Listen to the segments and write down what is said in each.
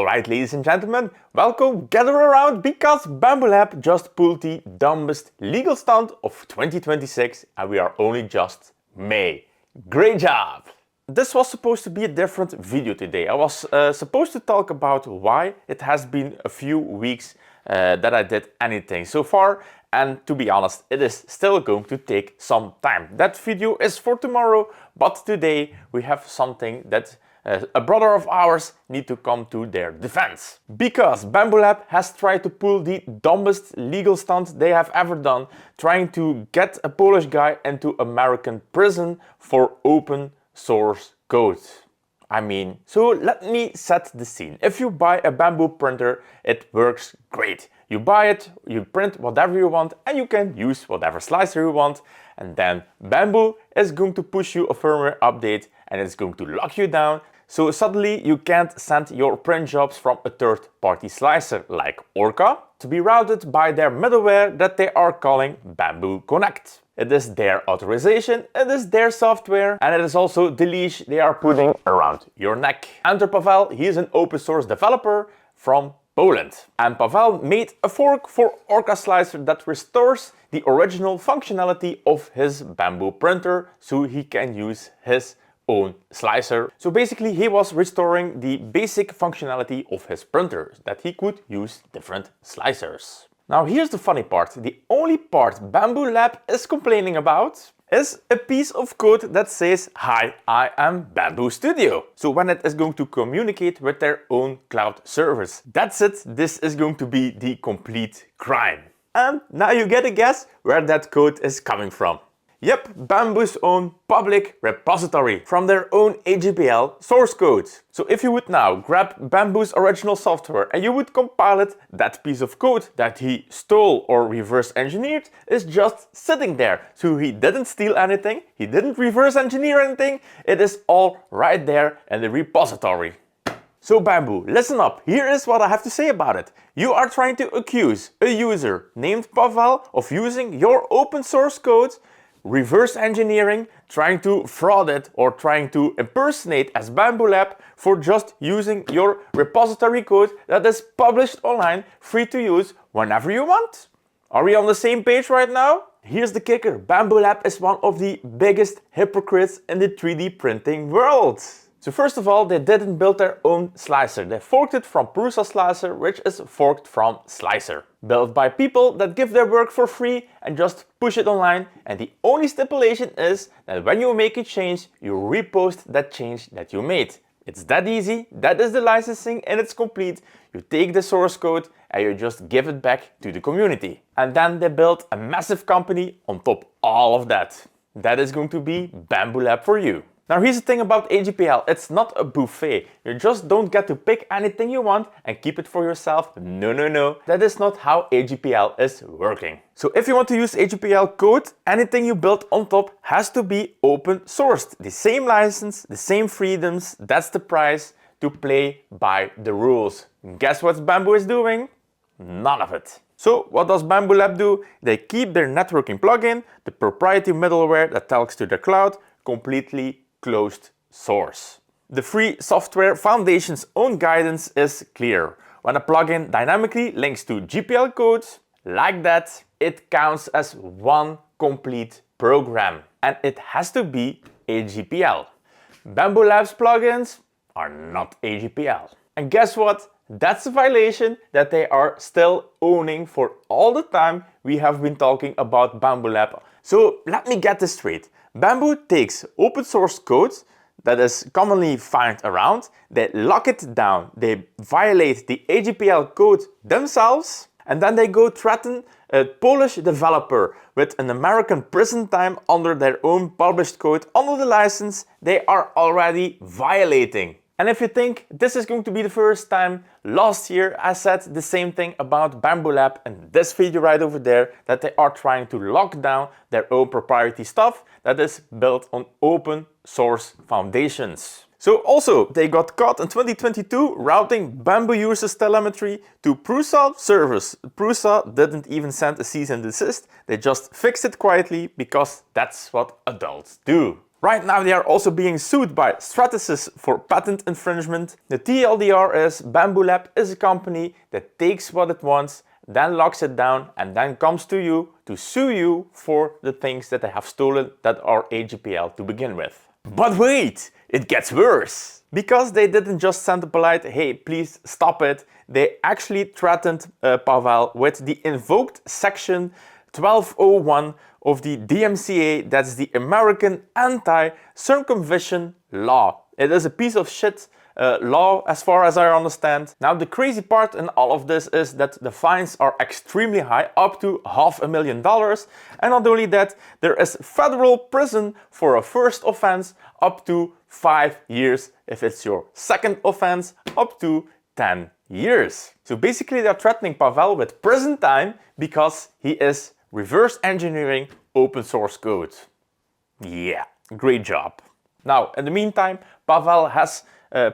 Alright, ladies and gentlemen, welcome, gather around, because Bambu Lab just pulled the dumbest legal stunt of 2026 and we are only just May. Great job! This was supposed to be a different video today. I was supposed to talk about why it has been a few weeks that I did anything so far, and to be honest, it is still going to take some time. That video is for tomorrow, but today we have something that a brother of ours need to come to their defense. Because Bambu Lab has tried to pull the dumbest legal stunt they have ever done, trying to get a Polish guy into American prison for open source code. So let me set the scene. If you buy a Bambu printer, it works great. You buy it, you print whatever you want, and you can use whatever slicer you want. And then Bambu is going to push you a firmware update and it's going to lock you down. So suddenly you can't send your print jobs from a third-party slicer like Orca to be routed by their middleware that they are calling Bambu Connect. It is their authorization, it is their software, and it is also the leash they are putting around your neck. Enter Pavel, he is an open source developer from Poland. And Pavel made a fork for Orca Slicer that restores the original functionality of his Bambu printer so he can use his own slicer. So basically he was restoring the basic functionality of his printer, that he could use different slicers. Now here's the funny part. The only part Bambu Lab is complaining about is a piece of code that says, "Hi, I am Bambu Studio." So when it is going to communicate with their own cloud service, that's it. This is going to be the complete crime. And now you get a guess where that code is coming from. Yep, Bambu's own public repository from their own AGPL source code. So if you would now grab Bambu's original software and you would compile it, that piece of code that he stole or reverse engineered is just sitting there. So he didn't steal anything, he didn't reverse engineer anything, it is all right there in the repository. So Bambu, listen up, here is what I have to say about it. You are trying to accuse a user named Pavel of using your open source code, reverse engineering, trying to fraud it or trying to impersonate as Bambu Lab for just using your repository code that is published online, free to use whenever you want. Are we on the same page right now? Here's the kicker. Bambu Lab is one of the biggest hypocrites in the 3D printing world. So first of all, they didn't build their own slicer. They forked it from Prusa Slicer, which is forked from Slicer. Built by people that give their work for free and just push it online. And the only stipulation is that when you make a change, you repost that change that you made. It's that easy. That is the licensing and it's complete. You take the source code and you just give it back to the community. And then they built a massive company on top of all of that. That is going to be Bambu Lab for you. Now here's the thing about AGPL, it's not a buffet. You just don't get to pick anything you want and keep it for yourself. No. That is not how AGPL is working. So if you want to use AGPL code, anything you build on top has to be open sourced. The same license, the same freedoms, that's the price to play by the rules. Guess what Bambu is doing? None of it. So what does Bambu Lab do? They keep their networking plugin, the proprietary middleware that talks to the cloud, completely closed source. The Free Software Foundation's own guidance is clear. When a plugin dynamically links to GPL code, like that, it counts as one complete program. And it has to be AGPL. Bambu Lab's plugins are not AGPL. And guess what? That's a violation that they are still owning for all the time we have been talking about Bambu Lab. So let me get this straight. Bambu takes open source code that is commonly found around, they lock it down, they violate the AGPL code themselves, and then they go threaten a Polish developer with an American prison time under their own published code under the license they are already violating. And if you think this is going to be the first time, last year I said the same thing about Bambu Lab and this video right over there, that they are trying to lock down their own proprietary stuff that is built on open source foundations. So also, they got caught in 2022 routing Bambu users' telemetry to Prusa servers. Prusa didn't even send a cease and desist, they just fixed it quietly because that's what adults do. Right now they are also being sued by Stratasys for patent infringement. The TLDR is Bambu Lab is a company that takes what it wants, then locks it down and then comes to you to sue you for the things that they have stolen that are AGPL to begin with. But wait, it gets worse! Because they didn't just send a polite, hey, please stop it, they actually threatened Pavel with the invoked section 1201 of the DMCA, that's the American Anti-Circumvention Law. It is a piece of shit law as far as I understand. Now the crazy part in all of this is that the fines are extremely high, up to $500,000, and not only that, there is federal prison for a first offense up to 5 years. If it's your second offense, up to 10 years. So basically they're threatening Pavel with prison time because he is reverse engineering open source code. Yeah, great job. Now, in the meantime, Pavel has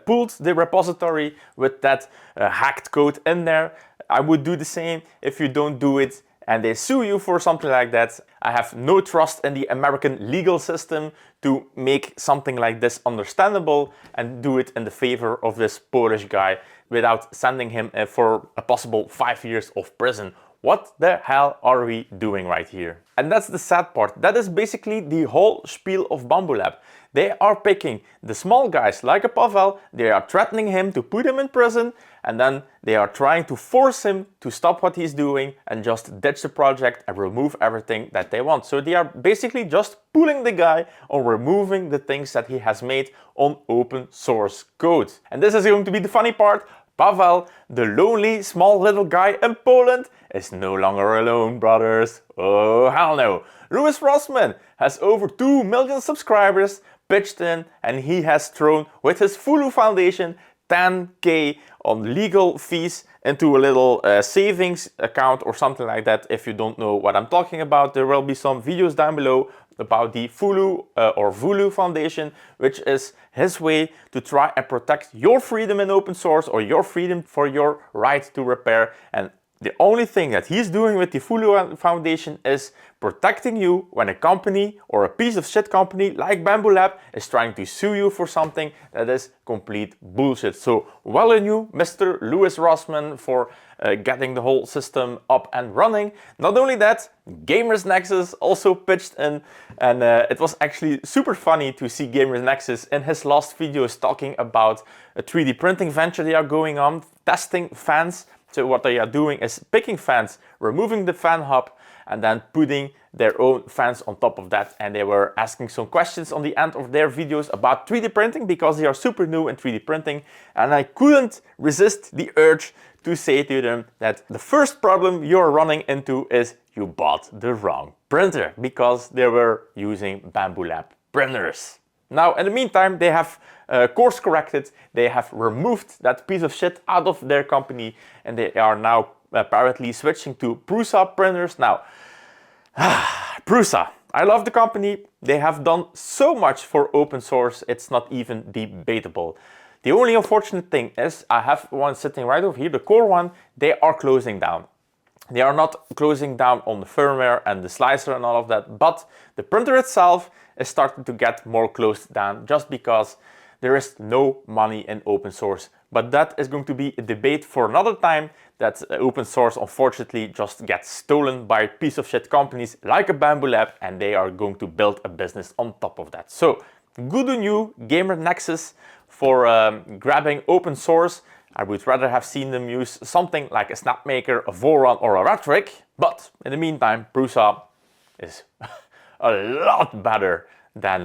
pulled the repository with that hacked code in there. I would do the same if you don't do it and they sue you for something like that. I have no trust in the American legal system to make something like this understandable and do it in the favor of this Polish guy without sending him for a possible 5 years of prison. What the hell are we doing right here? And that's the sad part. That is basically the whole spiel of Bambu Lab. They are picking the small guys like a Pavel, they are threatening him to put him in prison, and then they are trying to force him to stop what he's doing and just ditch the project and remove everything that they want. So they are basically just pulling the guy on removing the things that he has made on open source code. And this is going to be the funny part. Pavel, the lonely small little guy in Poland, is no longer alone, brothers. Oh hell no. Louis Rossmann has over 2 million subscribers, pitched in, and he has thrown with his FULU Foundation 10k on legal fees into a little savings account or something like that. If you don't know what I'm talking about, there will be some videos down below about the FULU or FULU Foundation, which is his way to try and protect your freedom in open source or your freedom for your right to repair. And the only thing that he's doing with the FULU Foundation is protecting you when a company or a piece of shit company like Bambu Lab is trying to sue you for something that is complete bullshit. So well on you, Mr. Louis Rossmann, for getting the whole system up and running. Not only that, Gamers Nexus also pitched in, and it was actually super funny to see Gamers Nexus in his last videos talking about a 3D printing venture they are going on, testing fans. So what they are doing is picking fans, removing the fan hub, and then putting their own fans on top of that. And they were asking some questions on the end of their videos about 3D printing because they are super new in 3D printing. And I couldn't resist the urge to say to them that the first problem you're running into is you bought the wrong printer because they were using Bambu Lab printers. Now, in the meantime, they have course corrected, they have removed that piece of shit out of their company, and they are now apparently switching to Prusa printers. Now, Prusa, I love the company. They have done so much for open source, it's not even debatable. The only unfortunate thing is, I have one sitting right over here, the core one, they are closing down. They are not closing down on the firmware and the slicer and all of that, but the printer itself is starting to get more closed down just because there is no money in open source. But that is going to be a debate for another time, that open source unfortunately just gets stolen by a piece of shit companies like a Bambu Lab, and they are going to build a business on top of that. So good on you, Gamer Nexus, for grabbing open source. I would rather have seen them use something like a Snapmaker, a Voron or a Rhetoric, but in the meantime, Prusa is a lot better than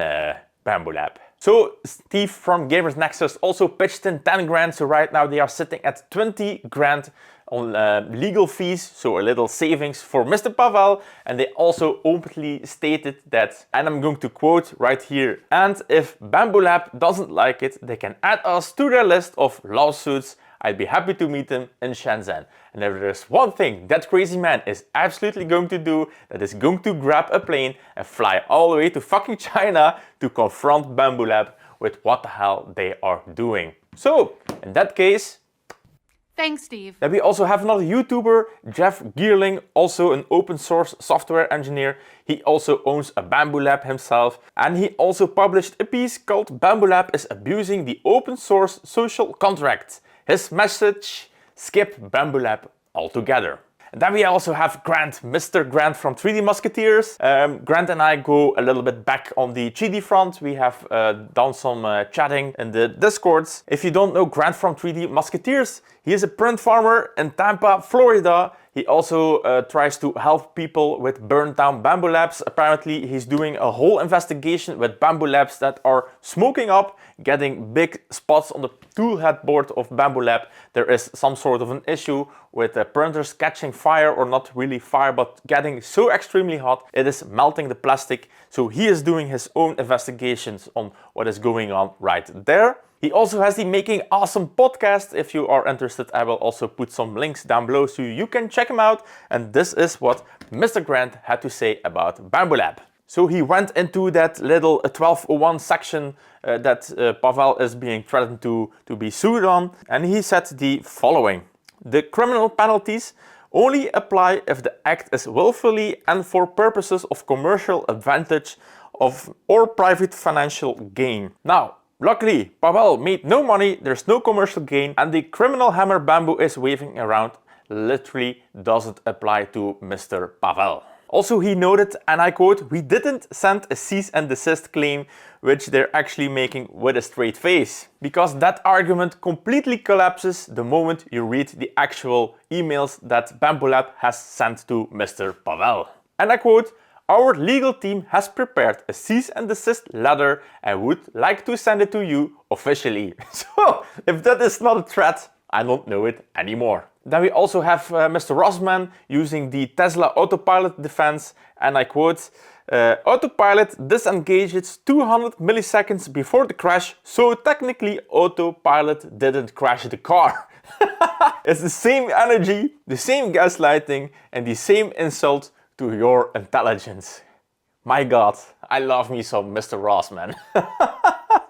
Bambu Lab. So Steve from Gamers Nexus also pitched in 10 grand, so right now they are sitting at 20 grand on legal fees, so a little savings for Mr. Pavel, and they also openly stated that, and I'm going to quote right here, and if Bambu Lab doesn't like it, they can add us to their list of lawsuits. I'd be happy to meet them in Shenzhen. And if there's one thing that crazy man is absolutely going to do, that is going to grab a plane and fly all the way to fucking China to confront Bambu Lab with what the hell they are doing. So, in that case, Thanks, Steve. Then we also have another YouTuber, Jeff GEERLING, also an open source software engineer. He also owns a Bambu Lab himself, and he also published a piece called Bambu Lab is abusing the open source social contract. His message: skip Bambu Lab altogether. And then we also have Grant, Mr. Grant from 3D Musketeers. Grant and I go a little bit back on the 3D front. We have done some chatting in the Discords. If you don't know Grant from 3D Musketeers, he is a print farmer in Tampa, Florida. He also tries to help people with burned down Bambu Labs. Apparently, he's doing a whole investigation with Bambu Labs that are smoking up, getting big spots on the tool headboard of Bambu Lab. There is some sort of an issue with the printers catching fire, or not really fire, but getting so extremely hot, it is melting the plastic. So he is doing his own investigations on what is going on right there. He also has the Making Awesome podcast. If you are interested, I will also put some links down below so you can check him out. And this is what Mr. Grant had to say about Bambu Lab. So he went into that little 1201 section that Pavel is being threatened to be sued on. And he said the following: the criminal penalties only apply if the act is willfully and for purposes of commercial advantage or private financial gain. Now, luckily, Pavel made no money, there's no commercial gain, and the criminal hammer Bambu is waving around literally doesn't apply to Mr. Pavel. Also, he noted, and I quote, "We didn't send a cease and desist claim," which they're actually making with a straight face. Because that argument completely collapses the moment you read the actual emails that Bambu Lab has sent to Mr. Pavel. And I quote, "Our legal team has prepared a cease and desist letter and would like to send it to you officially." So, if that is not a threat, I don't know it anymore. Then we also have Mr. Rossmann using the Tesla autopilot defense, and I quote, "Autopilot disengages 200 milliseconds before the crash, so technically autopilot didn't crash the car." It's the same energy, the same gaslighting, and the same insult to your intelligence. My God, I love me some Mr. Rossmann.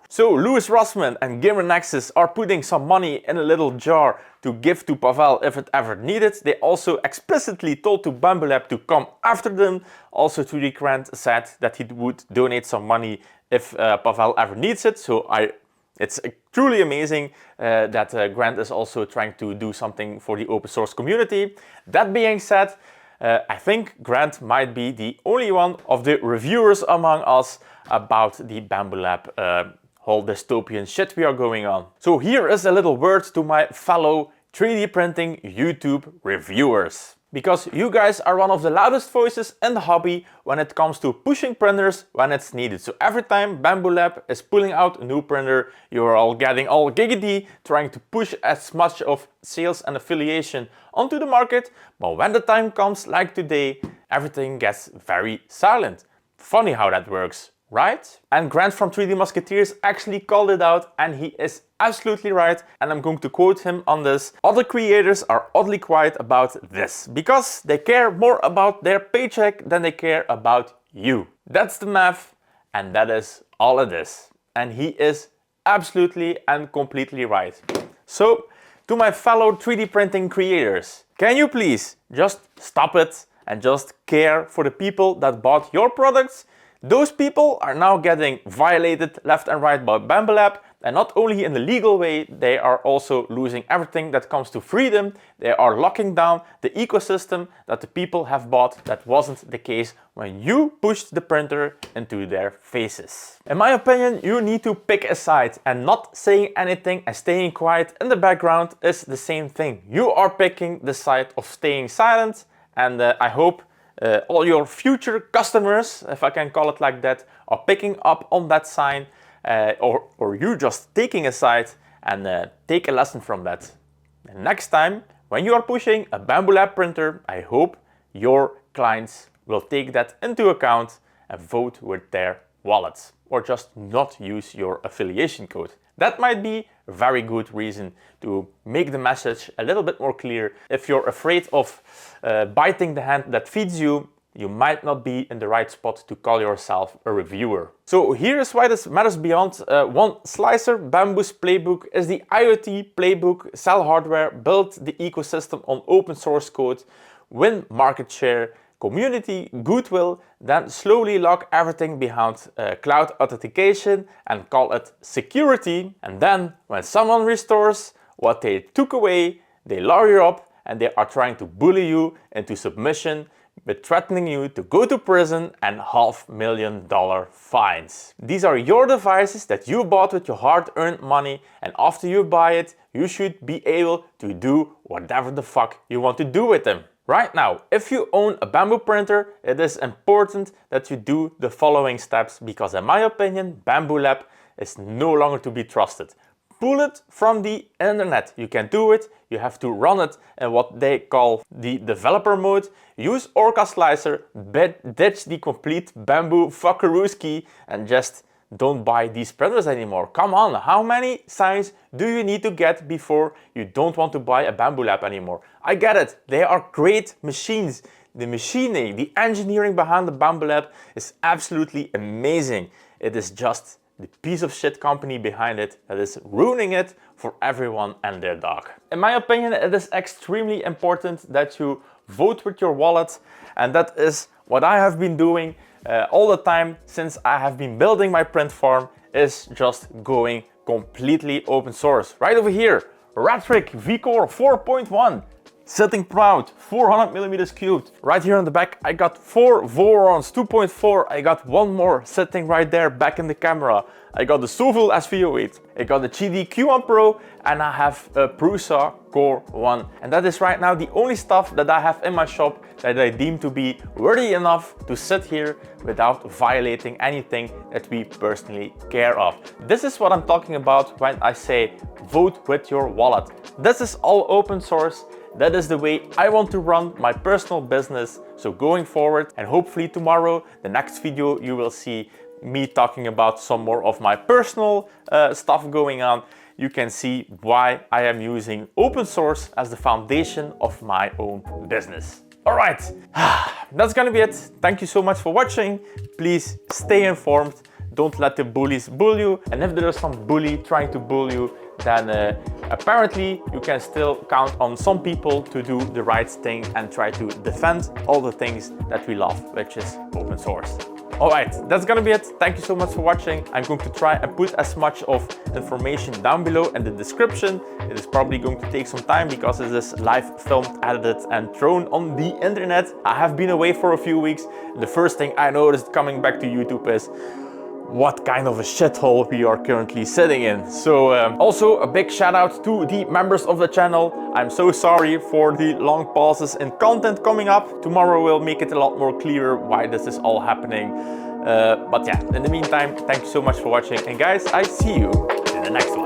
So Louis Rossmann and Gamer NEXUS are putting some money in a little jar to give to Pavel if it ever needed. They also explicitly told to Bambu Lab to come after them. Also 3D Grant said that he would donate some money if Pavel ever needs it. So it's truly amazing that Grant is also trying to do something for the open source community. That being said, I think Grant might be the only one of the reviewers among us about the Bambu Lab whole dystopian shit we are going on. So here is a little word to my fellow 3D printing YouTube reviewers. Because you guys are one of the loudest voices in the hobby when it comes to pushing printers when it's needed. So every time Bambu Lab is pulling out a new printer, you are all getting all giggity, trying to push as much of sales and affiliation onto the market. But when the time comes, like today, everything gets very silent. Funny how that works, right? And Grant from 3D Musketeers actually called it out, and he is absolutely right, and I'm going to quote him on this. "Other creators are oddly quiet about this because they care more about their paycheck than they care about you." That's the math, and that is all it is. And he is absolutely and completely right. So, to my fellow 3D printing creators, can you please just stop it and just care for the people that bought your products? Those people are now getting violated left and right by Bambu Lab, and not only in the legal way, they are also losing everything that comes to freedom. They are locking down the ecosystem that the people have bought. That wasn't the case when you pushed the printer into their faces. In my opinion, you need to pick a side, and not saying anything and staying quiet in the background is the same thing. You are picking the side of staying silent, and I hope all your future customers, if I can call it like that, are picking up on that sign, or you just taking a side and take a lesson from that. And next time, when you are pushing a Bambu Lab printer, I hope your clients will take that into account and vote with their wallets, or just not use your affiliation code. That might be a very good reason to make the message a little bit more clear. If you're afraid of biting the hand that feeds you, you might not be in the right spot to call yourself a reviewer. So here's why this matters beyond one slicer. Bambu's playbook is the IoT playbook. Sell hardware, build the ecosystem on open source code, win market share, community goodwill, then slowly lock everything behind cloud authentication and call it security. And then when someone restores what they took away, they lawyer up and they are trying to bully you into submission with threatening you to go to prison and $500,000 fines. These are your devices that you bought with your hard-earned money, and after you buy it, you should be able to do whatever the fuck you want to do with them. Right now, if you own a Bambu printer, it is important that you do the following steps, because in my opinion, Bambu Lab is no longer to be trusted. Pull it from the internet. You can do it. You have to run it in what they call the developer mode. Use Orca Slicer, ditch the complete Bambu fuckeroosky, and just don't buy these printers anymore. Come on, how many signs do you need to get before you don't want to buy a Bambu Lab anymore? I get it, they are great machines. The machining, the engineering behind the Bambu Lab is absolutely amazing. It is just the piece of shit company behind it that is ruining it for everyone and their dog. In my opinion, it is extremely important that you vote with your wallet, and that is what I have been doing all the time since I have been building my print farm, is just going completely open source. Right over here, Rhetoric V-Core 4.1. Sitting proud, 400mm cubed. Right here on the back, I got 4 Vorons 2.4. I got one more sitting right there back in the camera. I got the Sovil SV08. I got the GD Q1 Pro, and I have a Prusa Core 1. And that is right now the only stuff that I have in my shop that I deem to be worthy enough to sit here without violating anything that we personally care of. This is what I'm talking about when I say vote with your wallet. This is all open source. That is the way I want to run my personal business. So going forward, and hopefully tomorrow, the next video, you will see me talking about some more of my personal stuff going on. You can see why I am using open source as the foundation of my own business. All right, that's gonna be it. Thank you so much for watching. Please stay informed. Don't let the bullies bully you. And if there is some bully trying to bully you, then apparently you can still count on some people to do the right thing and try to defend all the things that we love, which is open source. Alright, that's gonna be it. Thank you so much for watching. I'm going to try and put as much of information down below in the description. It is probably going to take some time because it is live filmed, edited and thrown on the internet. I have been away for a few weeks. The first thing I noticed coming back to YouTube is what kind of a shithole we are currently sitting in. So also a big shout out to the members of the channel. I'm so sorry for the long pauses in content coming up. Tomorrow will make it a lot more clearer why this is all happening. But yeah, in the meantime, thank you so much for watching. And guys, I see you in the next one.